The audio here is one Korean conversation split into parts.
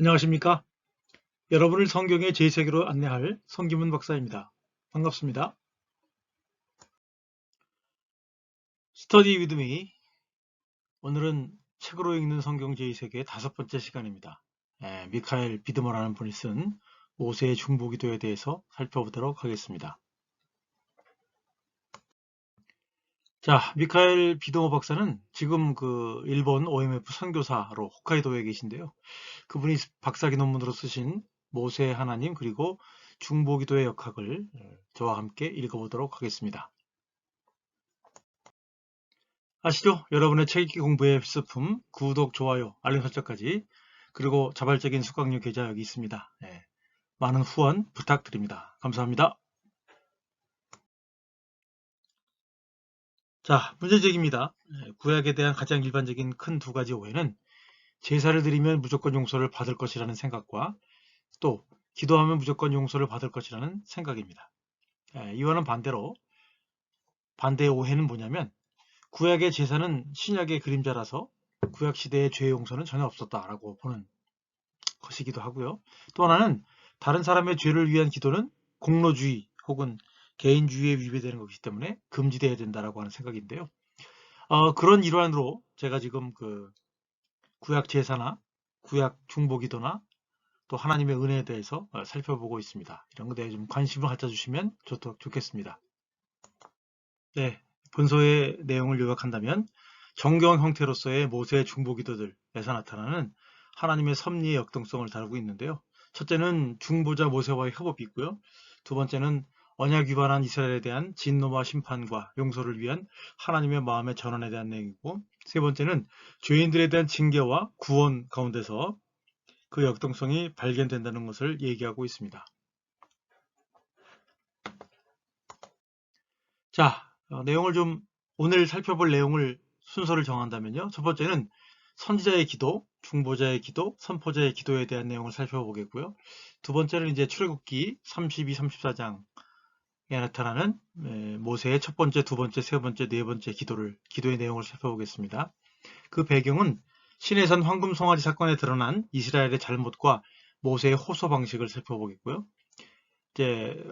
안녕하십니까? 여러분을 성경의 제2세계로 안내할 성기문 박사입니다. 반갑습니다. 스터디 위드 미. 오늘은 책으로 읽는 성경 제2세계 5번째 시간입니다. 미카엘 비드머라는 분이 쓴 모세의 중보기도에 대해서 살펴보도록 하겠습니다. 자, 미카엘 비드머 박사는 지금 일본 OMF 선교사로 홋카이도에 계신데요. 그분이 박사기 논문으로 쓰신 모세 하나님 그리고 중보기도의 역학을 저와 함께 읽어보도록 하겠습니다. 아시죠? 여러분의 책 읽기 공부의 필수품 구독, 좋아요, 알림 설정까지 그리고 자발적인 수강료 계좌 여기 있습니다. 많은 후원 부탁드립니다. 감사합니다. 자, 문제제기입니다. 구약에 대한 가장 일반적인 큰 두 가지 오해는 제사를 드리면 무조건 용서를 받을 것이라는 생각과 또 기도하면 무조건 용서를 받을 것이라는 생각입니다. 이와는 반대로 반대의 오해는 뭐냐면 구약의 제사는 신약의 그림자라서 구약 시대의 죄 용서는 전혀 없었다라고 보는 것이기도 하고요. 또 하나는 다른 사람의 죄를 위한 기도는 공로주의 혹은 개인주의에 위배되는 것이기 때문에 금지되어야 된다라고 하는 생각인데요. 그런 일환으로 제가 지금 구약 제사나 구약 중보기도나 또 하나님의 은혜에 대해서 살펴보고 있습니다. 이런 것에 좀 관심을 가져주시면 좋겠습니다. 네, 본서의 내용을 요약한다면 정경 형태로서의 모세의 중보기도들에서 나타나는 하나님의 섭리의 역동성을 다루고 있는데요. 첫째는 중보자 모세와의 협업이 있고요. 두 번째는 언약 위반한 이스라엘에 대한 진노와 심판과 용서를 위한 하나님의 마음의 전환에 대한 내용이고, 세 번째는 죄인들에 대한 징계와 구원 가운데서 그 역동성이 발견된다는 것을 얘기하고 있습니다. 자, 오늘 살펴볼 내용을 순서를 정한다면요. 첫 번째는 선지자의 기도, 중보자의 기도, 선포자의 기도에 대한 내용을 살펴보겠고요. 두 번째는 이제 출애굽기 32, 34장에 나타나는 모세의 첫 번째, 두 번째, 세 번째, 네 번째 기도의 내용을 살펴보겠습니다. 그 배경은 시내산 황금 송아지 사건에 드러난 이스라엘의 잘못과 모세의 호소 방식을 살펴보겠고요. 이제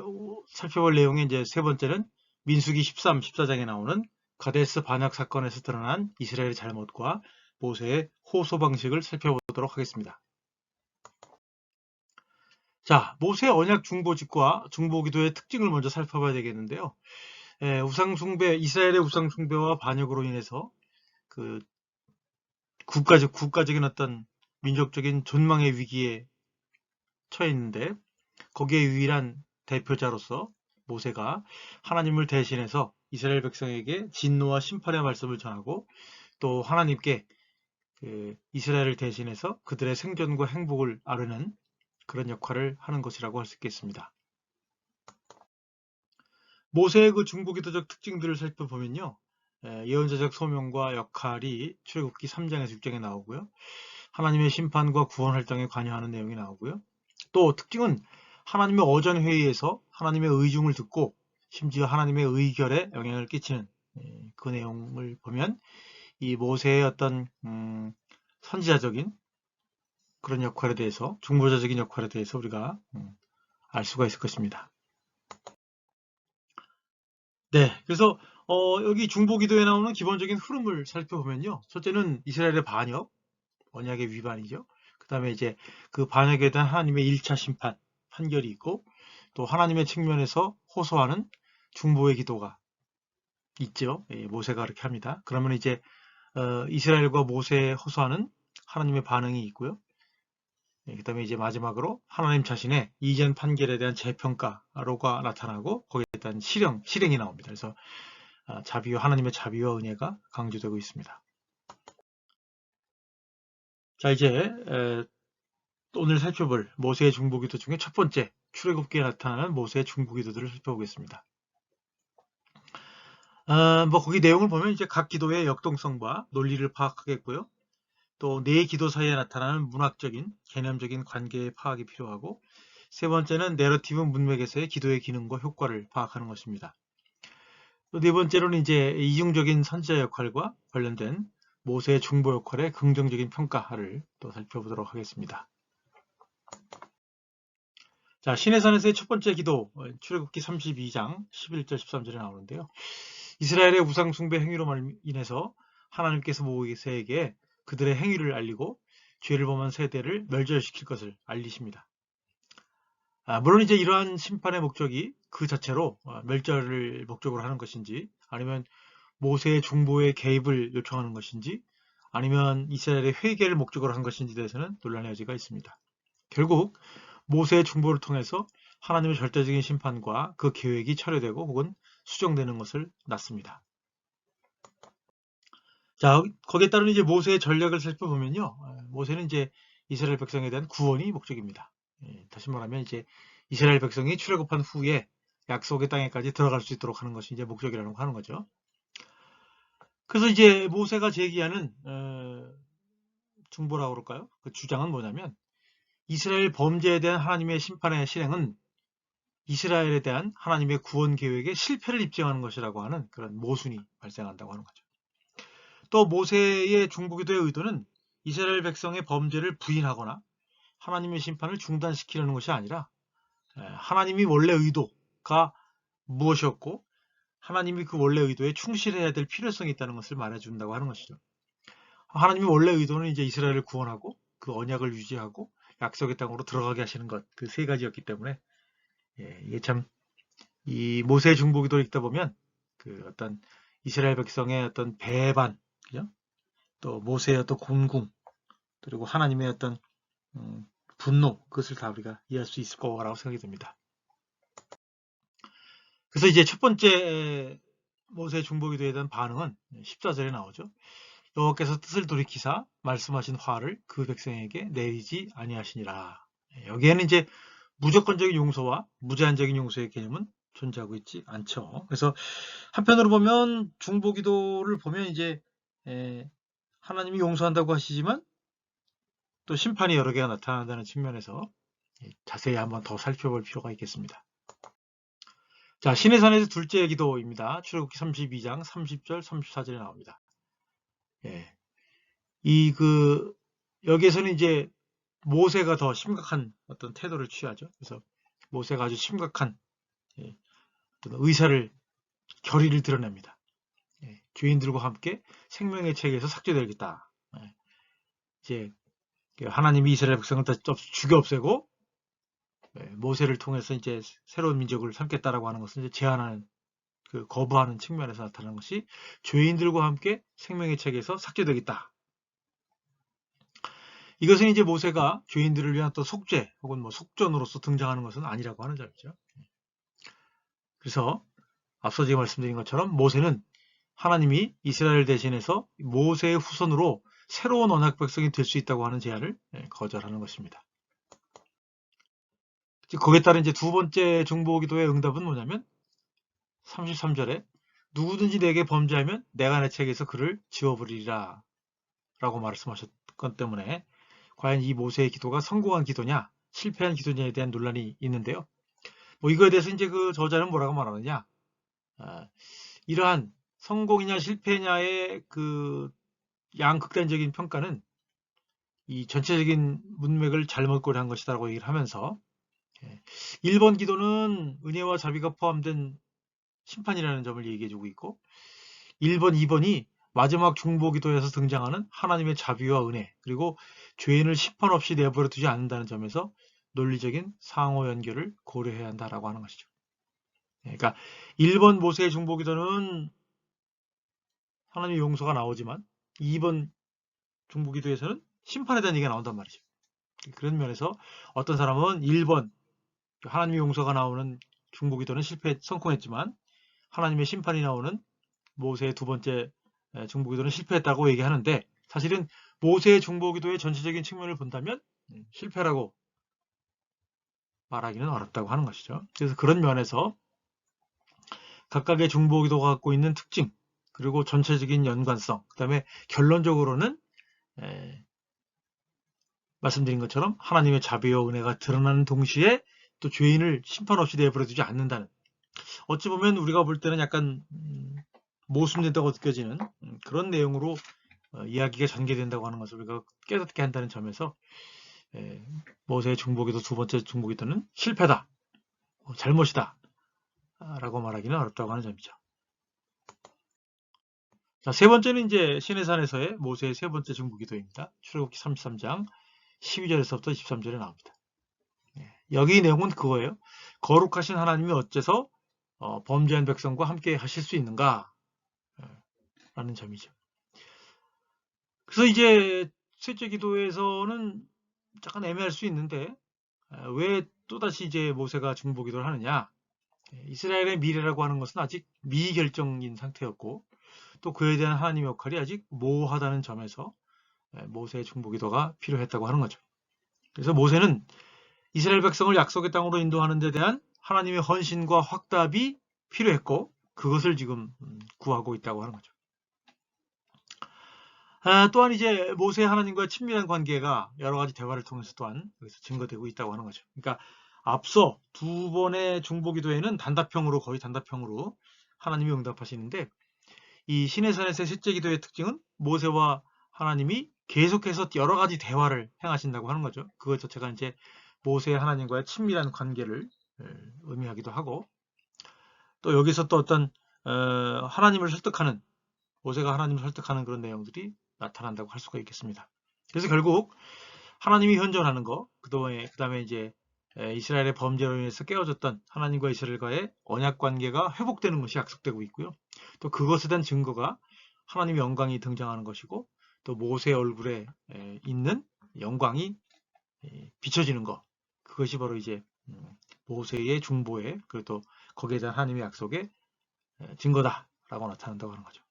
살펴볼 내용의 이제 세 번째는 민수기 13, 14장에 나오는 가데스 반역 사건에서 드러난 이스라엘의 잘못과 모세의 호소 방식을 살펴보도록 하겠습니다. 자, 모세의 언약 중보직과 중보기도의 특징을 먼저 살펴봐야 되겠는데요. 이스라엘의 우상숭배와 반역으로 인해서 국가적인 어떤 민족적인 존망의 위기에 처해 있는데, 거기에 유일한 대표자로서 모세가 하나님을 대신해서 이스라엘 백성에게 진노와 심판의 말씀을 전하고 또 하나님께 이스라엘을 대신해서 그들의 생존과 행복을 아르는 그런 역할을 하는 것이라고 할 수 있겠습니다. 모세의 중보기도적 특징들을 살펴보면요. 예언자적 소명과 역할이 출애굽기 3장에서 6장에 나오고요. 하나님의 심판과 구원 활동에 관여하는 내용이 나오고요. 또 특징은 하나님의 어전 회의에서 하나님의 의중을 듣고 심지어 하나님의 의결에 영향을 끼치는 그 내용을 보면 이 모세의 어떤 선지자적인 그런 역할에 대해서, 중보자적인 역할에 대해서 우리가 알 수가 있을 것입니다. 네, 그래서 여기 중보기도에 나오는 기본적인 흐름을 살펴보면요. 첫째는 이스라엘의 반역, 언약의 위반이죠. 그 다음에 이제 그 반역에 대한 하나님의 1차 심판, 판결이 있고, 또 하나님의 측면에서 호소하는 중보의 기도가 있죠. 모세가 그렇게 합니다. 그러면 이제 이스라엘과 모세에 호소하는 하나님의 반응이 있고요. 그 다음에 이제 마지막으로 하나님 자신의 이전 판결에 대한 재평가로가 나타나고 거기에 대한 실행이 나옵니다. 그래서 하나님의 자비와 은혜가 강조되고 있습니다. 자, 이제 오늘 살펴볼 모세의 중보기도 중에 첫 번째, 출애굽기에 나타나는 모세의 중보기도들을 살펴보겠습니다. 거기 내용을 보면 이제 각 기도의 역동성과 논리를 파악하겠고요. 또 네 기도 사이에 나타나는 문학적인, 개념적인 관계의 파악이 필요하고, 세 번째는 내러티브 문맥에서의 기도의 기능과 효과를 파악하는 것입니다. 또 네 번째로는 이제 이중적인 선지자 역할과 관련된 모세의 중보 역할의 긍정적인 평가를 또 살펴보도록 하겠습니다. 자, 시내산에서의 첫 번째 기도, 출애굽기 32장 11절 13절에 나오는데요. 이스라엘의 우상 숭배 행위로 인해서 하나님께서 모세에게 그들의 행위를 알리고 죄를 범한 세대를 멸절시킬 것을 알리십니다. 물론 이제 이러한 심판의 목적이 그 자체로 멸절을 목적으로 하는 것인지, 아니면 모세의 중보의 개입을 요청하는 것인지, 아니면 이스라엘의 회개를 목적으로 한 것인지에 대해서는 논란의 여지가 있습니다. 결국 모세의 중보를 통해서 하나님의 절대적인 심판과 그 계획이 철회되고 혹은 수정되는 것을 낳습니다. 자, 거기에 따른 이제 모세의 전략을 살펴보면요. 모세는 이제 이스라엘 백성에 대한 구원이 목적입니다. 다시 말하면 이제 이스라엘 백성이 출애굽한 후에 약속의 땅에까지 들어갈 수 있도록 하는 것이 이제 목적이라고 하는 거죠. 그래서 이제 모세가 제기하는 중보라고 그럴까요? 그 주장은 뭐냐면, 이스라엘 범죄에 대한 하나님의 심판의 실행은 이스라엘에 대한 하나님의 구원 계획의 실패를 입증하는 것이라고 하는 그런 모순이 발생한다고 하는 거죠. 또 모세의 중보기도의 의도는 이스라엘 백성의 범죄를 부인하거나 하나님의 심판을 중단시키려는 것이 아니라, 하나님이 원래 의도가 무엇이었고 하나님이 그 원래 의도에 충실해야 될 필요성이 있다는 것을 말해준다고 하는 것이죠. 하나님의 원래 의도는 이제 이스라엘을 구원하고 그 언약을 유지하고 약속의 땅으로 들어가게 하시는 것, 그 세 가지였기 때문에, 이게 참 이 모세의 중보기도를 읽다 보면 그 어떤 이스라엘 백성의 어떤 배반, 그죠? 또 모세의 어떤 곤궁, 그리고 하나님의 어떤 분노, 그것을 다 우리가 이해할 수 있을 거라고 생각이 듭니다. 그래서 이제 첫 번째 모세의 중보기도에 대한 반응은 14절에 나오죠. 여호와께서 뜻을 돌이키사 말씀하신 화를 그 백성에게 내리지 아니하시니라. 여기에는 이제 무조건적인 용서와 무제한적인 용서의 개념은 존재하고 있지 않죠. 그래서 한편으로 보면 중보기도를 보면 이제 하나님이 용서한다고 하시지만 또 심판이 여러 개가 나타난다는 측면에서 자세히 한번 더 살펴볼 필요가 있겠습니다. 자, 시내산에서 둘째 기도입니다. 출애굽기 32장 30절 34절에 나옵니다. 여기에서는 이제 모세가 더 심각한 어떤 태도를 취하죠. 그래서 모세가 아주 심각한 어떤 의사를, 결의를 드러냅니다. 죄인들과 함께 생명의 책에서 삭제되겠다. 이제 하나님이 이스라엘 백성을 다 죽여 없애고 모세를 통해서 이제 새로운 민족을 삼겠다라고 하는 것은 이제 제한하는, 그 거부하는 측면에서 나타나는 것이 죄인들과 함께 생명의 책에서 삭제되겠다. 이것은 이제 모세가 죄인들을 위한 또 속죄 혹은 뭐 속전으로서 등장하는 것은 아니라고 하는 점이죠. 그래서 앞서 제가 말씀드린 것처럼 모세는 하나님이 이스라엘 대신해서 모세의 후손으로 새로운 언약 백성이 될 수 있다고 하는 제안을 거절하는 것입니다. 거기에 따른 이제 두 번째 중보기도의 응답은 뭐냐면 33절에 누구든지 내게 범죄하면 내가 내 책에서 그를 지워버리리라 라고 말씀하셨기 때문에, 과연 이 모세의 기도가 성공한 기도냐 실패한 기도냐에 대한 논란이 있는데요. 이거에 대해서 이제 그 저자는 뭐라고 말하느냐, 이러한 성공이냐 실패냐의 그 양극단적인 평가는 이 전체적인 문맥을 잘못 고려한 것이다라고 얘기를 하면서, 1번 기도는 은혜와 자비가 포함된 심판이라는 점을 얘기해주고 있고, 1번, 2번이 마지막 중보기도에서 등장하는 하나님의 자비와 은혜, 그리고 죄인을 심판 없이 내버려 두지 않는다는 점에서 논리적인 상호 연결을 고려해야 한다라고 하는 것이죠. 그러니까 1번 모세의 중보기도는 하나님의 용서가 나오지만 2번 중보기도에서는 심판에 대한 얘기가 나온단 말이죠. 그런 면에서 어떤 사람은 1번 하나님의 용서가 나오는 중보기도는 성공했지만 하나님의 심판이 나오는 모세의 두 번째 중보기도는 실패했다고 얘기하는데, 사실은 모세의 중보기도의 전체적인 측면을 본다면 실패라고 말하기는 어렵다고 하는 것이죠. 그래서 그런 면에서 각각의 중보기도가 갖고 있는 특징, 그리고 전체적인 연관성, 그 다음에 결론적으로는 말씀드린 것처럼 하나님의 자비와 은혜가 드러나는 동시에 또 죄인을 심판 없이 내버려두지 않는다는, 어찌 보면 우리가 볼 때는 약간 모순된다고 느껴지는 그런 내용으로 이야기가 전개된다고 하는 것을 우리가 깨닫게 한다는 점에서 모세의 중보기도 두 번째 중보기도는 실패다, 잘못이다 라고 말하기는 어렵다고 하는 점이죠. 자, 세 번째는 이제 시내산에서의 모세의 세 번째 중보기도입니다. 출애굽기 33장 12절에서부터 23절에 나옵니다. 여기 내용은 그거예요. 거룩하신 하나님이 어째서 범죄한 백성과 함께 하실 수 있는가 라는 점이죠. 그래서 이제 셋째 기도에서는 약간 애매할 수 있는데 왜 또다시 이제 모세가 중보기도를 하느냐. 이스라엘의 미래라고 하는 것은 아직 미결정인 상태였고 또 그에 대한 하나님의 역할이 아직 모호하다는 점에서 모세의 중보기도가 필요했다고 하는 거죠. 그래서 모세는 이스라엘 백성을 약속의 땅으로 인도하는 데 대한 하나님의 헌신과 확답이 필요했고 그것을 지금 구하고 있다고 하는 거죠. 또한 이제 모세 하나님과의 친밀한 관계가 여러 가지 대화를 통해서 또한 여기서 증거되고 있다고 하는 거죠. 그러니까 앞서 두 번의 중보기도에는 거의 단답형으로 하나님이 응답하시는데 이 시내산에서의 셋째 기도의 특징은 모세와 하나님이 계속해서 여러 가지 대화를 행하신다고 하는 거죠. 그것 자체가 이제 모세 하나님과의 친밀한 관계를 의미하기도 하고 또 여기서 또 어떤 하나님을 설득하는 모세가 하나님을 설득하는 그런 내용들이 나타난다고 할 수가 있겠습니다. 그래서 결국 하나님이 현존하는 거, 그 다음에 이제 이스라엘의 범죄로 인해서 깨어졌던 하나님과 이스라엘과의 언약 관계가 회복되는 것이 약속되고 있고요. 또 그것에 대한 증거가 하나님의 영광이 등장하는 것이고 또 모세의 얼굴에 있는 영광이 비춰지는 것, 그것이 바로 이제 모세의 중보에 그리고 또 거기에 대한 하나님의 약속의 증거다라고 나타난다고 하는 거죠.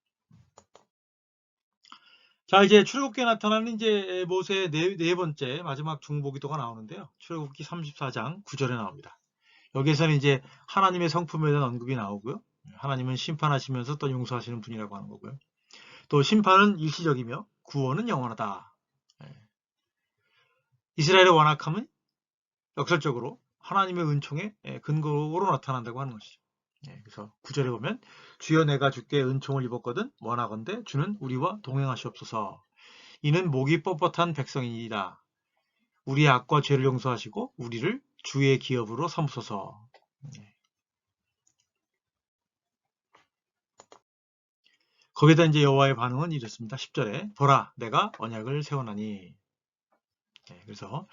자, 이제 출애굽기에 나타나는 이제 모세의 네 번째 마지막 중보기도가 나오는데요. 출애굽기 34장 9절에 나옵니다. 여기에서는 이제 하나님의 성품에 대한 언급이 나오고요. 하나님은 심판하시면서 또 용서하시는 분이라고 하는 거고요. 또 심판은 일시적이며 구원은 영원하다. 이스라엘의 완악함은 역설적으로 하나님의 은총의 근거로 나타난다고 하는 것이죠. 그래서 9절에 보면 주여 내가 주께 은총을 입었거든 원하건대 주는 우리와 동행하시옵소서. 이는 목이 뻣뻣한 백성이니라. 우리의 악과 죄를 용서하시고 우리를 주의 기업으로 삼으소서. 거기다 이제 여호와의 반응은 이렇습니다. 10절에 보라 내가 언약을 세워나니. 그래서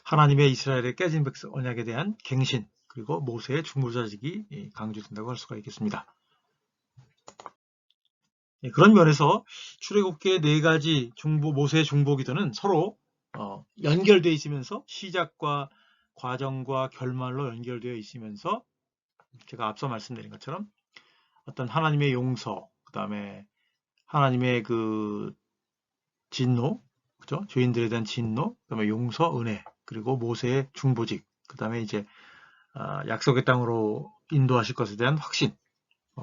하나님의 이스라엘의 깨진 백성 언약에 대한 갱신 그리고 모세의 중보자직이 강조된다고 할 수가 있겠습니다. 그런 면에서 출애굽기의 네 가지 모세의 중보기도는 서로 연결되어 있으면서 시작과 과정과 결말로 연결되어 있으면서 제가 앞서 말씀드린 것처럼 어떤 하나님의 용서, 그 다음에 하나님의 그 진노, 그죠? 죄인들에 대한 진노, 그 다음에 용서, 은혜, 그리고 모세의 중보직, 그 다음에 이제 약속의 땅으로 인도하실 것에 대한 확신,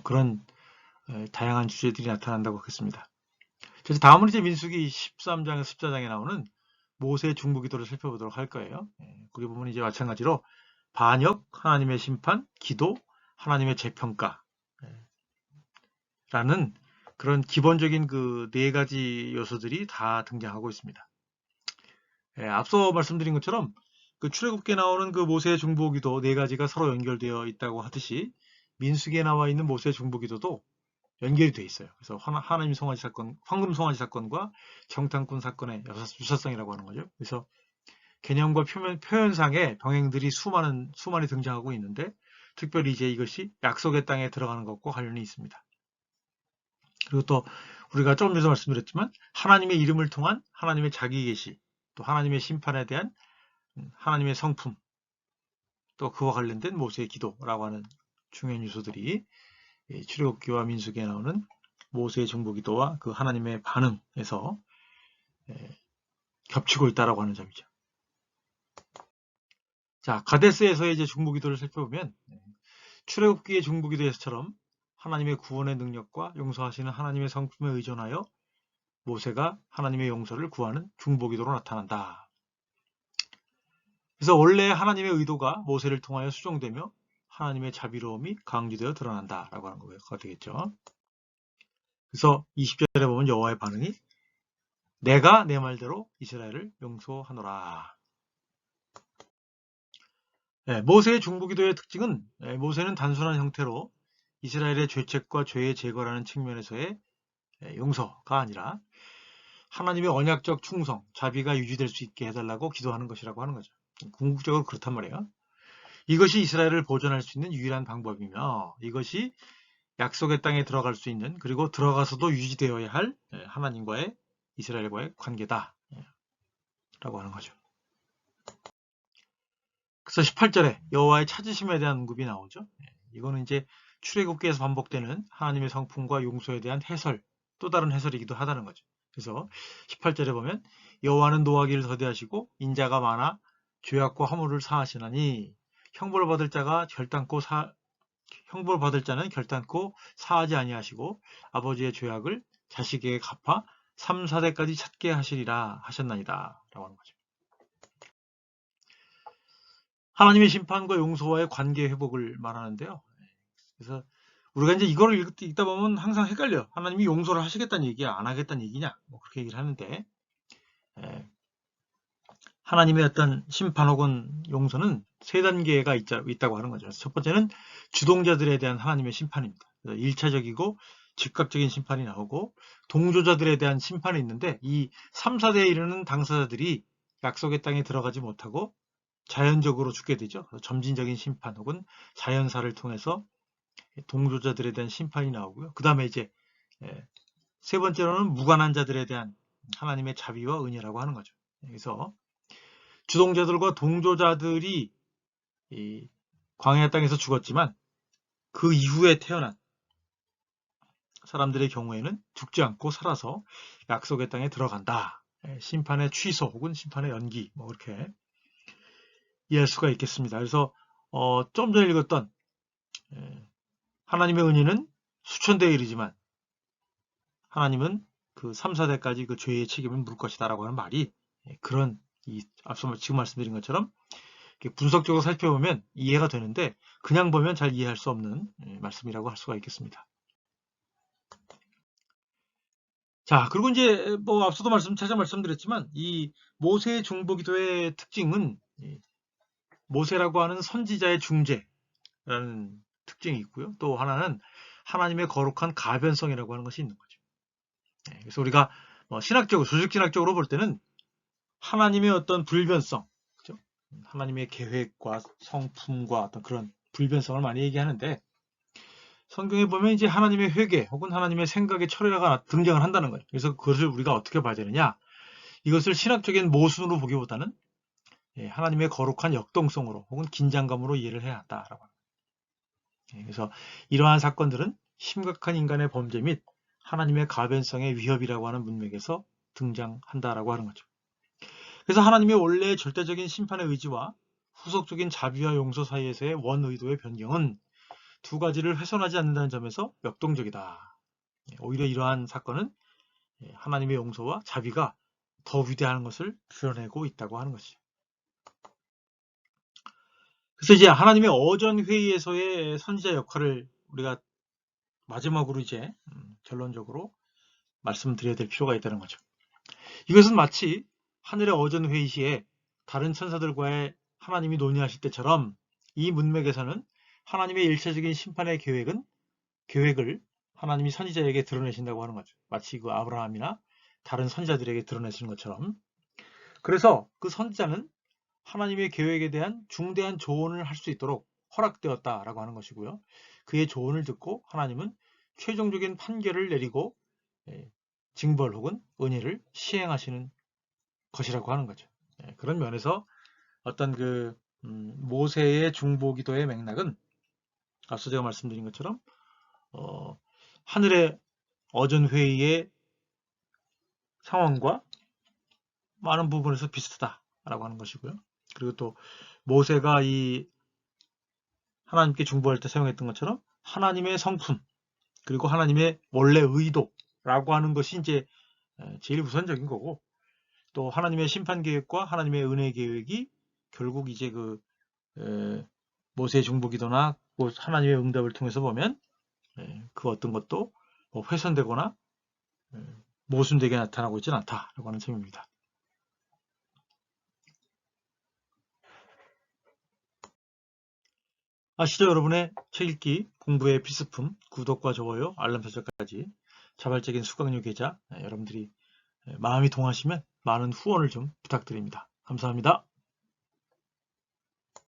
그런 다양한 주제들이 나타난다고 하겠습니다. 그래서 다음은 이제 민수기 13장에서 14장에 나오는 모세의 중보기도를 살펴보도록 할 거예요. 거기 보면 이제 마찬가지로 반역, 하나님의 심판, 기도, 하나님의 재평가 라는 그런 기본적인 그 네 가지 요소들이 다 등장하고 있습니다. 앞서 말씀드린 것처럼 그 출애굽기에 나오는 그 모세의 중보기도 네 가지가 서로 연결되어 있다고 하듯이 민수기에 나와 있는 모세의 중보기도도 연결이 되어 있어요. 그래서 하나님 송아지 사건, 황금 송아지 사건과 정탐꾼 사건의 유사성이라고 하는 거죠. 그래서 개념과 표현상의 병행들이 수많이 등장하고 있는데 특별히 이제 이것이 약속의 땅에 들어가는 것과 관련이 있습니다. 그리고 또 우리가 조금 전에 말씀드렸지만 하나님의 이름을 통한 하나님의 자기 계시, 또 하나님의 심판에 대한 하나님의 성품, 또 그와 관련된 모세의 기도라고 하는 중요한 요소들이 출애굽기와 민수기에 나오는 모세의 중보기도와 그 하나님의 반응에서 겹치고 있다라고 하는 점이죠. 자, 가데스에서의 이제 중보기도를 살펴보면 출애굽기의 중보기도에서처럼 하나님의 구원의 능력과 용서하시는 하나님의 성품에 의존하여 모세가 하나님의 용서를 구하는 중보기도로 나타난다. 그래서 원래 하나님의 의도가 모세를 통하여 수정되며 하나님의 자비로움이 강조되어 드러난다라고 하는 거가 되겠죠. 그래서 20절에 보면 여호와의 반응이 내가 내 말대로 이스라엘을 용서하노라. 모세의 중보기도의 특징은 모세는 단순한 형태로 이스라엘의 죄책과 죄의 제거라는 측면에서의 용서가 아니라 하나님의 언약적 충성, 자비가 유지될 수 있게 해달라고 기도하는 것이라고 하는 거죠. 궁극적으로 그렇단 말이에요. 이것이 이스라엘을 보존할 수 있는 유일한 방법이며 이것이 약속의 땅에 들어갈 수 있는, 그리고 들어가서도 유지되어야 할 하나님과의, 이스라엘과의 관계다 라고 하는 거죠. 그래서 18절에 여호와의 찾으심에 대한 언급이 나오죠. 이거는 이제 출애굽기에서 반복되는 하나님의 성품과 용서에 대한 해설, 또 다른 해설이기도 하다는 거죠. 그래서 18절에 보면 여호와는 노하기를 더디하시고 인자가 많아 죄악과 허물을 사하시나니 형벌받을 자는 결단코 사하지 아니하시고 아버지의 죄악을 자식에게 갚아 3, 4대까지 찾게 하시리라 하셨나이다 라고 하는 거죠. 하나님의 심판과 용서와의 관계 회복을 말하는데요. 그래서 우리가 이제 이거를 읽다 보면 항상 헷갈려. 하나님이 용서를 하시겠다는 얘기야, 안 하겠다는 얘기냐? 뭐 그렇게 얘기를 하는데, 하나님의 어떤 심판 혹은 용서는 세 단계가 있다고 하는 거죠. 첫 번째는 주동자들에 대한 하나님의 심판입니다. 1차적이고 즉각적인 심판이 나오고, 동조자들에 대한 심판이 있는데, 이 3, 4대에 이르는 당사자들이 약속의 땅에 들어가지 못하고 자연적으로 죽게 되죠. 점진적인 심판 혹은 자연사를 통해서 동조자들에 대한 심판이 나오고요. 그 다음에 이제 세 번째로는 무관한 자들에 대한 하나님의 자비와 은혜라고 하는 거죠. 그래서 주동자들과 동조자들이 이 광야 땅에서 죽었지만 그 이후에 태어난 사람들의 경우에는 죽지 않고 살아서 약속의 땅에 들어간다. 심판의 취소 혹은 심판의 연기, 뭐 그렇게 이해할 수가 있겠습니다. 그래서 좀 전에 읽었던 하나님의 은혜는 수천 대에 이르지만 하나님은 그 3, 4대까지 그 죄의 책임을 물 것이다 라고 하는 말이 그런, 앞서 지금 말씀드린 것처럼 분석적으로 살펴보면 이해가 되는데 그냥 보면 잘 이해할 수 없는 말씀이라고 할 수가 있겠습니다. 자, 그리고 이제 뭐 앞서도 말씀드렸지만 이 모세의 중보기도의 특징은 모세라고 하는 선지자의 중재라는 특징이 있고요. 또 하나는 하나님의 거룩한 가변성이라고 하는 것이 있는 거죠. 그래서 우리가 신학적으로, 조직신학적으로 볼 때는 하나님의 어떤 불변성, 그죠? 하나님의 계획과 성품과 어떤 그런 불변성을 많이 얘기하는데, 성경에 보면 이제 하나님의 회개 혹은 하나님의 생각의 철회가 등장을 한다는 거예요. 그래서 그것을 우리가 어떻게 봐야 되느냐? 이것을 신학적인 모순으로 보기보다는 하나님의 거룩한 역동성으로 혹은 긴장감으로 이해를 해야 한다라고 합니다. 그래서 이러한 사건들은 심각한 인간의 범죄 및 하나님의 가변성의 위협이라고 하는 문맥에서 등장한다라고 하는 거죠. 그래서 하나님의 원래 절대적인 심판의 의지와 후속적인 자비와 용서 사이에서의 원 의도의 변경은 두 가지를 훼손하지 않는다는 점에서 역동적이다. 오히려 이러한 사건은 하나님의 용서와 자비가 더 위대한 것을 드러내고 있다고 하는 것이죠. 그래서 이제 하나님의 어전 회의에서의 선지자 역할을 우리가 마지막으로 이제 결론적으로 말씀드려야 될 필요가 있다는 거죠. 이것은 마치 하늘의 어전 회의 시에 다른 천사들과의 하나님이 논의하실 때처럼 이 문맥에서는 하나님의 일차적인 심판의 계획을 하나님이 선지자에게 드러내신다고 하는 거죠. 마치 그 아브라함이나 다른 선지자들에게 드러내시는 것처럼. 그래서 그 선지자는 하나님의 계획에 대한 중대한 조언을 할 수 있도록 허락되었다라고 하는 것이고요. 그의 조언을 듣고 하나님은 최종적인 판결을 내리고 징벌 혹은 은혜를 시행하시는 것이라고 하는 거죠. 그런 면에서 어떤 그 모세의 중보기도의 맥락은 앞서 제가 말씀드린 것처럼 하늘의 어전회의의 상황과 많은 부분에서 비슷하다라고 하는 것이고요. 그리고 또 모세가 이 하나님께 중보할 때 사용했던 것처럼 하나님의 성품 그리고 하나님의 원래 의도라고 하는 것이 이제 제일 우선적인 거고, 또 하나님의 심판 계획과 하나님의 은혜 계획이 결국 이제 그 모세의 중보기도나 하나님의 응답을 통해서 보면 그 어떤 것도 훼손되거나 모순되게 나타나고 있지는 않다라고 하는 점입니다. 아시죠? 여러분의 책 읽기, 공부의 필수품, 구독과 좋아요, 알람 설정까지 자발적인 수강료 계좌, 여러분들이 마음이 동하시면 많은 후원을 좀 부탁드립니다. 감사합니다.